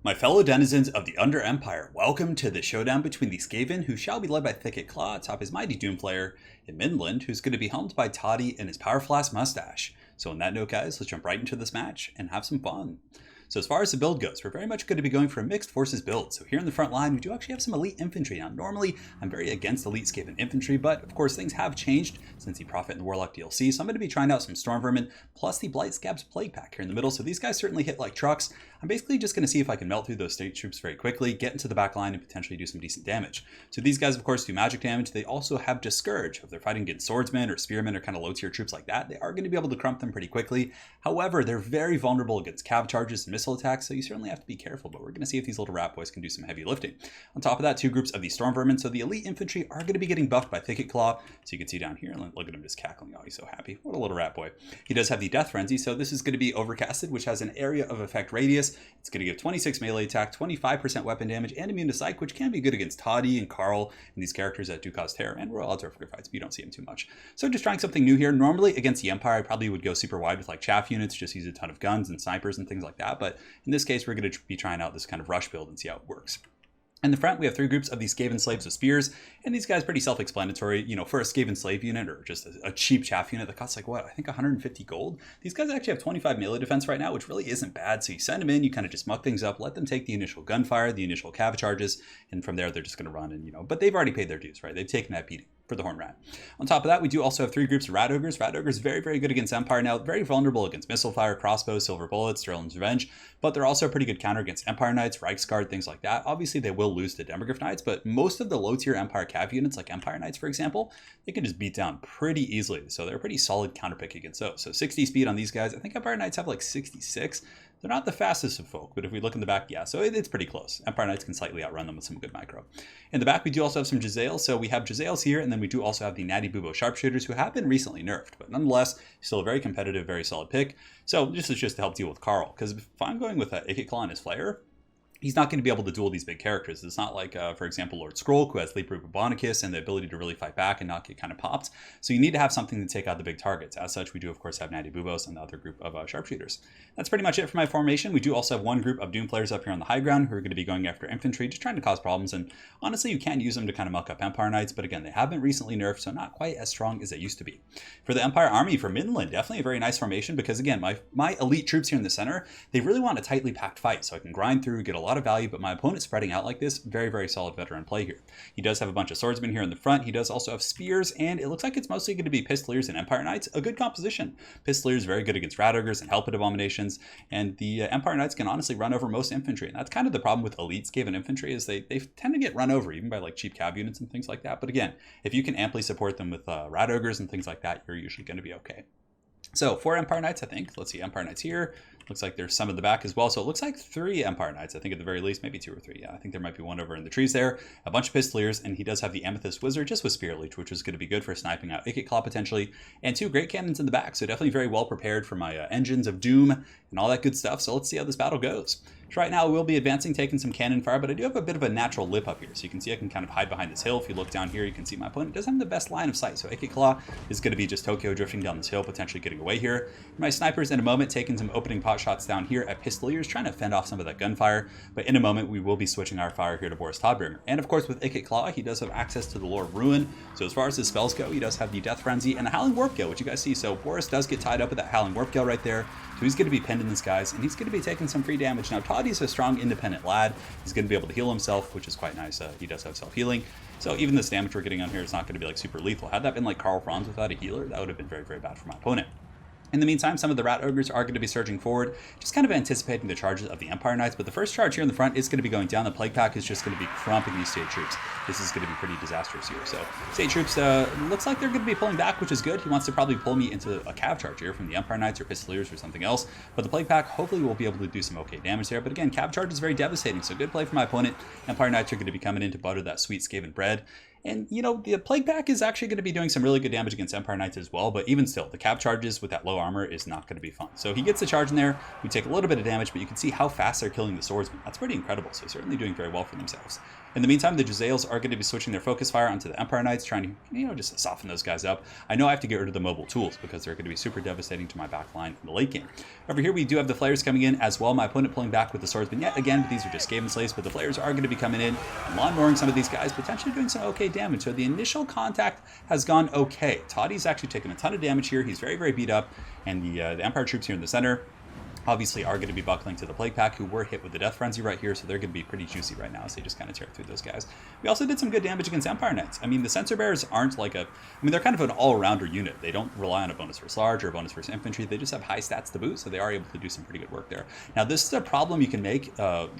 My fellow denizens of the Under Empire, welcome to the showdown between the Skaven, who shall be led by Thicket Claw atop his mighty Doomflayer, and Midland, who's going to be helmed by Toddy and his powerful ass mustache. So on that note, guys, let's jump right into this match and have some fun. So as far as the build goes, we're very much going to be going for a mixed forces build. So here in the front line, we do actually have some elite infantry. Now, normally, I'm very against elite Skaven infantry, but of course, things have changed since the Prophet and the Warlock DLC. So I'm going to be trying out some Storm Vermin, plus the Blight Scab's Plague Pack here in the middle. So these guys certainly hit like trucks. I'm basically just going to see if I can melt through those state troops very quickly, get into the back line, and potentially do some decent damage. So these guys, of course, do magic damage. They also have Discourage. If they're fighting against swordsmen or spearmen or kind of low tier troops like that, they are going to be able to crump them pretty quickly. However, they're very vulnerable against cav charges and missile attacks, so you certainly have to be careful, but we're going to see if these little rat boys can do some heavy lifting. On top of that, two groups of the Storm Vermin. So the elite infantry are going to be getting buffed by Thicket Claw. So you can see down here, look at him just cackling. Oh, he's so happy. What a little rat boy. He does have the Death Frenzy, so this is going to be overcasted, which has an area of effect radius. It's going to give 26 melee attack, 25% weapon damage, and immune to psych, which can be good against Toddy and Carl and these characters that do cause terror, and Royal Altar fights, but you don't see them too much. So just trying something new here. Normally against the Empire, I probably would go super wide with like chaff units, just use a ton of guns and snipers and things like that. But in this case, we're going to be trying out this kind of rush build and see how it works. In the front, we have three groups of these Skaven slaves with spears, and these guys pretty self-explanatory. You know, for a Skaven slave unit or just a cheap chaff unit that costs like what, I think 150 gold. These guys actually have 25 melee defense right now, which really isn't bad. So you send them in, you kind of just muck things up, let them take the initial gunfire, the initial cav charges, and from there they're just going to run and but they've already paid their dues, right? They've taken that beating for the Horn Rat. On top of that, we do also have three groups of Rat Ogres. Rat Ogres very, very good against Empire now, very vulnerable against missile fire, crossbows, silver bullets, Sterling's Revenge, but they're also a pretty good counter against Empire Knights, Reichsguard, things like that. Obviously, they will lose to Demogryph Knights, but most of the low-tier Empire cav units, like Empire Knights, for example, they can just beat down pretty easily. So they're a pretty solid counterpick against those. So 60 speed on these guys. I think Empire Knights have like 66. They're not the fastest of folk, but if we look in the back, yeah, so it's pretty close. Empire Knights can slightly outrun them with some good micro. In the back, we do also have some Jezzails. So we have Jezzails here, and then we do also have the Natty Bubo Sharpshooters, who have been recently nerfed, but nonetheless, still a very competitive, very solid pick. So this is just to help deal with Carl, because if I'm going with Thicket Claw and his Flayer, he's not going to be able to duel these big characters. It's not like, for example, Lord Skrull, who has Leap Root Bonicus and the ability to really fight back and not get kind of popped. So you need to have something to take out the big targets. As such, we do, of course, have Natty Bubos and the other group of sharpshooters. That's pretty much it for my formation. We do also have one group of Doom players up here on the high ground who are going to be going after infantry, just trying to cause problems. And honestly, you can use them to kind of muck up Empire Knights, but again, they have been recently nerfed, so not quite as strong as they used to be. For the Empire Army, for Midland, definitely a very nice formation because, again, my elite troops here in the center, they really want a tightly packed fight, so I can grind through, get a lot of value, but my opponent spreading out like this, very, very solid veteran play here. He does have a bunch of swordsmen here in the front. He does also have spears, and it looks like it's mostly going to be Pistoliers and Empire Knights. A good composition. Pistoliers very good against Rat Ogres and Helpit Abominations, and the Empire Knights can honestly run over most infantry, and that's kind of the problem with elite Skaven infantry is they tend to get run over even by like cheap cav units and things like that. But again, if you can amply support them with Rat Ogres and things like that, you're usually going to be okay. So 4 Empire Knights, I think. Let's see, Empire Knights here. Looks like there's some in the back as well. So it looks like 3 Empire Knights, I think at the very least, maybe 2 or 3. Yeah, I think there might be one over in the trees there. A bunch of Pistoliers, and he does have the Amethyst Wizard just with Spirit Leech, which is going to be good for sniping out Thicket Claw potentially. And 2 Great Cannons in the back, so definitely very well prepared for my engines of doom and all that good stuff. So let's see how this battle goes. So right now, we'll be advancing, taking some cannon fire, but I do have a bit of a natural lip up here. So you can see I can kind of hide behind this hill. If you look down here, you can see my opponent doesn't have the best line of sight. So Thicket Claw is going to be just Tokyo drifting down this hill, potentially getting away here. My snipers in a moment taking some opening pot shots down here at Pistoliers, trying to fend off some of that gunfire. But in a moment, we will be switching our fire here to Boris Todbringer. And of course, with Thicket Claw, he does have access to the Lore of Ruin. So as far as his spells go, he does have the Death Frenzy and the Howling Warp Gale, which you guys see. So Boris does get tied up with that Howling Warp Gale right there. So he's going to be pinned in this, guys, and he's going to be taking some free damage. Now, Toddy's a strong, independent lad. He's going to be able to heal himself, which is quite nice. He does have self-healing. So even this damage we're getting on here is not going to be like super lethal. Had that been like Karl Franz without a healer, that would have been very, very bad for my opponent. In the meantime, some of the Rat Ogres are going to be surging forward, just kind of anticipating the charges of the Empire Knights, but the first charge here in the front is going to be going down. The Plague Pack is just going to be crumping these state troops. This is going to be pretty disastrous here. So state troops, looks like they're going to be pulling back, which is good. He wants to probably pull me into a cav charge here from the Empire Knights or Pistoliers or something else, but the Plague Pack hopefully will be able to do some okay damage there. But again, cav charge is very devastating, so good play for my opponent. Empire Knights are going to be coming in to butter that sweet Skaven bread. And, you know, the Plague Pack is actually going to be doing some really good damage against Empire Knights as well, but even still, the cap charges with that low armor is not going to be fun. So he gets the charge in there, we take a little bit of damage, but you can see how fast they're killing the swordsman. That's pretty incredible, so certainly doing very well for themselves. In the meantime, the Jezzails are going to be switching their focus fire onto the Empire Knights, trying to, you know, just soften those guys up. I know I have to get rid of the mobile tools because they're going to be super devastating to my backline in the late game. Over here, we do have the Flayers coming in as well. My opponent pulling back with the swordsman yet again, but these are just Skaven slaves, but the Flayers are going to be coming in and lawnmowing some of these guys, potentially doing some okay damage. So the initial contact has gone okay. Toddy's actually taken a ton of damage here. He's very, very beat up, and the Empire troops here in the center obviously are going to be buckling to the Plague Pack, who were hit with the Death Frenzy right here, so they're going to be pretty juicy right now, so they just kind of tear through those guys. We also did some good damage against Empire Knights. I mean, the Censer Bearers aren't like they're kind of an all-rounder unit. They don't rely on a bonus versus large or a bonus versus infantry. They just have high stats to boot, so they are able to do some pretty good work there. Now, this is a problem you can make,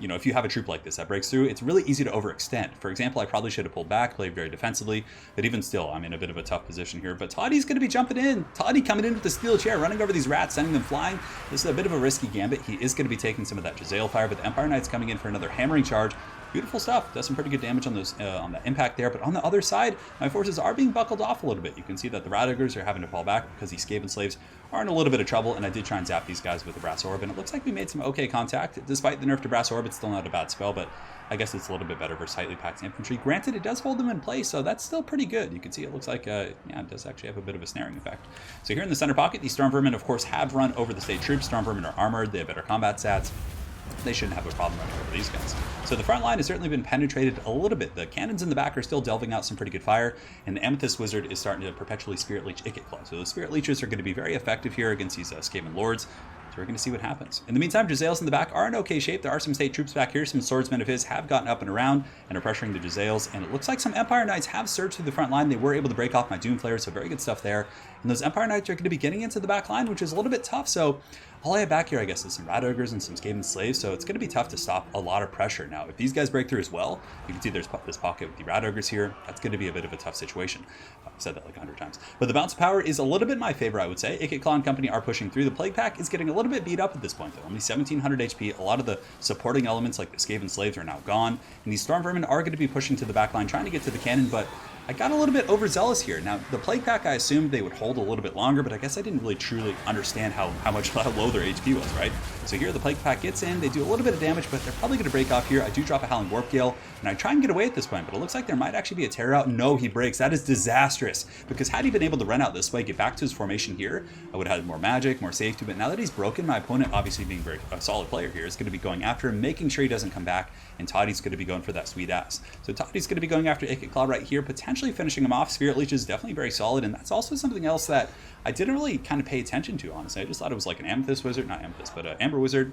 you know, if you have a troop like this that breaks through, it's really easy to overextend. For example, I probably should have pulled back, played very defensively, but even still, I'm in a bit of a tough position here. But Toddy's going to be jumping in. Toddy coming in with the steel chair, running over these rats, sending them flying. This is a bit of a risky gambit. He is going to be taking some of that Jezzail fire, but the Empire Knights coming in for another hammering charge. Beautiful stuff. Does some pretty good damage on those on that impact there, but on the other side, my forces are being buckled off a little bit. You can see that the Radaggers are having to fall back because these Skaven slaves are in a little bit of trouble, and I did try and zap these guys with the Brass Orb, and it looks like we made some okay contact. Despite the nerf to Brass Orb, it's still not a bad spell, but I guess it's a little bit better versus tightly packed infantry. Granted, it does hold them in place, so that's still pretty good. You can see it looks like, yeah, it does actually have a bit of a snaring effect. So here in the center pocket, these Storm Vermin, of course, have run over the state troops. Storm Vermin are armored. They have better combat stats. They shouldn't have a problem running over these guys. So the front line has certainly been penetrated a little bit. The cannons in the back are still delving out some pretty good fire, and the Amethyst Wizard is starting to perpetually Spirit Leech Icket Claw. So the Spirit Leeches are going to be very effective here against these Skaven Lords. So we're going to see what happens. In the meantime, Jezzails in the back are in okay shape. There are some state troops back here. Some swordsmen of his have gotten up and around and are pressuring the Jezzails. And it looks like some Empire Knights have surged through the front line. They were able to break off my Doomflayer, so very good stuff there. And those Empire Knights are going to be getting into the back line, which is a little bit tough. So all I have back here, I guess, is some Rat Ogres and some Skaven Slaves, so it's going to be tough to stop a lot of pressure. Now, if these guys break through as well, you can see there's this pocket with the Rat Ogres here. That's going to be a bit of a tough situation. I've said that like 100 times. But the bounce power is a little bit my favor, I would say. Icket Claw and company are pushing through. The Plague Pack is getting a little bit beat up at this point, though. Only 1,700 HP. A lot of the supporting elements, like the Skaven Slaves, are now gone. And these Storm Vermin are going to be pushing to the back line, trying to get to the cannon, but I got a little bit overzealous here. Now, the Plague Pack, I assumed they would hold a little bit longer, but I guess I didn't really truly understand how low their HP was, right? So here the Plague Pack gets in, they do a little bit of damage, but they're probably going to break off here. I do drop a Howling Warp Gale, and I try and get away at this point, but it looks like there might actually be a Terror out. No, he breaks. That is disastrous, because had he been able to run out this way, get back to his formation here, I would have had more magic, more safety, but now that he's broken, my opponent, obviously being a solid player here, is going to be going after him, making sure he doesn't come back, and Toddy's going to be going for that sweet ass. So Toddy's going to be going after Icket Claw right here, potentially finishing him off. Spirit Leech is definitely very solid, and that's also something else that I didn't really kind of pay attention to, honestly. I just thought it was like an Amethyst Wizard, not Amethyst, but Amber Wizard.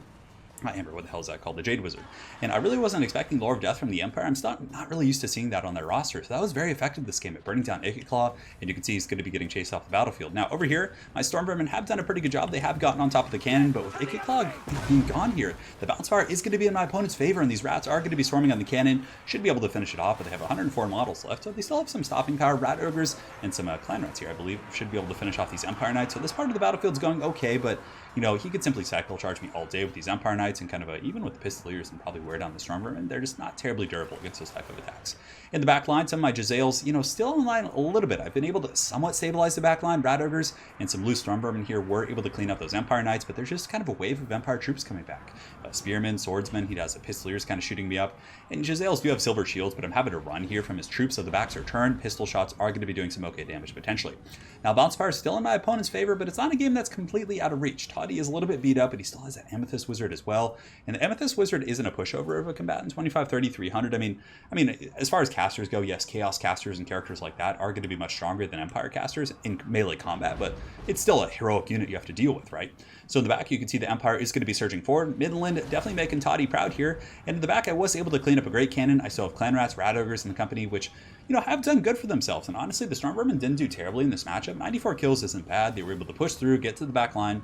Not Amber, what the hell is that called? The Jade Wizard. And I really wasn't expecting Lore of Death from the Empire. I'm not really used to seeing that on their roster. So that was very effective this game at burning down Icket Claw, and you can see he's going to be getting chased off the battlefield. Now, over here, my Storm Vermin have done a pretty good job. They have gotten on top of the cannon, but with Icket Claw being gone here, the bounce fire is going to be in my opponent's favor, and these rats are going to be swarming on the cannon. Should be able to finish it off, but they have 104 models left, so they still have some stopping power. Rat Ogres and some Clan Rats here, I believe, should be able to finish off these Empire Knights. So this part of the battlefield's going okay, but you know, he could simply cycle charge me all day with these Empire Knights, and kind of even with the Pistoliers, and probably wear down the Storm Vermin. They're just not terribly durable against those type of attacks. In the back line, some of my Jezzails, you know, still in line a little bit. I've been able to somewhat stabilize the back line. Rat Ogres and some loose Storm Vermin here were able to clean up those Empire Knights, but there's just kind of a wave of Empire troops coming back. Spearmen, Swordsmen, he has the Pistoliers kind of shooting me up. And Jezzails do have silver shields, but I'm having to run here from his troops, so the backs are turned. Pistol shots are going to be doing some okay damage potentially. Now, bounce power is still in my opponent's favor, but it's not a game that's completely out of reach. Toddy is a little bit beat up, but he still has that Amethyst Wizard as well. And the Amethyst Wizard isn't a pushover of a combatant, 25, 30, 300. I mean, as far as casters go, yes, Chaos casters and characters like that are going to be much stronger than Empire casters in melee combat, but it's still a heroic unit you have to deal with, right? So in the back, you can see the Empire is going to be surging forward. Midland definitely making Toddy proud here. And in the back, I was able to clean up a great cannon. I still have Clan Rats, Rat Ogres in the company, which, you know, have done good for themselves. And honestly, the Storm Vermin didn't do terribly in this matchup. 94 kills isn't bad. They were able to push through, get to the back line,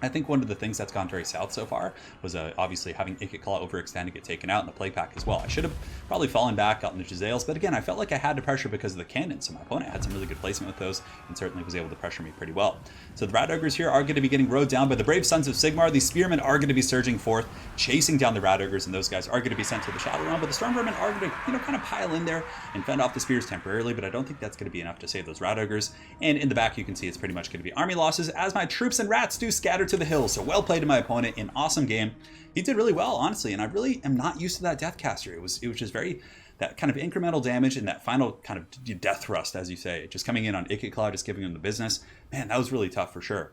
I think one of the things that's gone very south so far was obviously having Ikit Claw overextend and get taken out in the play pack as well. I should have probably fallen back, gotten the Jezzails, but again, I felt like I had to pressure because of the cannons, so my opponent had some really good placement with those and certainly was able to pressure me pretty well. So the Rat Ogres here are going to be getting rode down by the Brave Sons of Sigmar. These Spearmen are going to be surging forth, chasing down the Rat Ogres, and those guys are going to be sent to the Shadow Realm, but the Storm Vermin are going to, kind of pile in there and fend off the Spears temporarily, but I don't think that's going to be enough to save those Rat Ogres. And in the back, you can see it's pretty much going to be army losses as my troops and rats do scatter to the hills. So well played to my opponent, an awesome game. He did really well, honestly, and I really am not used to that Deathcaster. It was just very, that kind of incremental damage and that final kind of death thrust, as you say, just coming in on Ikit Claw, just giving him the business. Man, that was really tough for sure.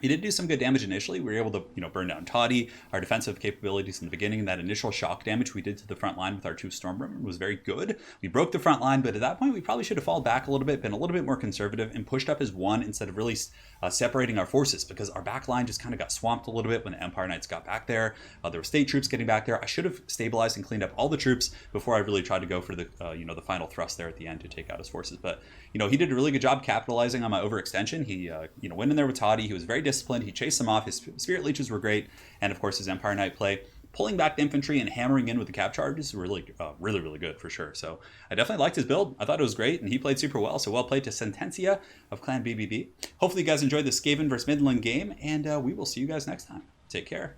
He did do some good damage initially. We were able to, burn down TODDY. Our defensive capabilities in the beginning, that initial shock damage we did to the front line with our 2 Stormvermin was very good. We broke the front line, but at that point, we probably should have fallen back a little bit, been a little bit more conservative, and pushed up as one instead of really separating our forces, because our back line just kind of got swamped a little bit when the Empire Knights got back there. There were state troops getting back there. I should have stabilized and cleaned up all the troops before I really tried to go for the, the final thrust there at the end to take out his forces. But, he did a really good job capitalizing on my overextension. He, went in there with TODDY. He was very disciplined. He chased them off. His Spirit Leeches were great. And, of course, his Empire Knight play, pulling back the infantry and hammering in with the cap charges, were really, really good for sure. So I definitely liked his build. I thought it was great, and he played super well. So well played to Sentencia of Clan BBB. Hopefully you guys enjoyed the Skaven versus Midland game, and we will see you guys next time. Take care.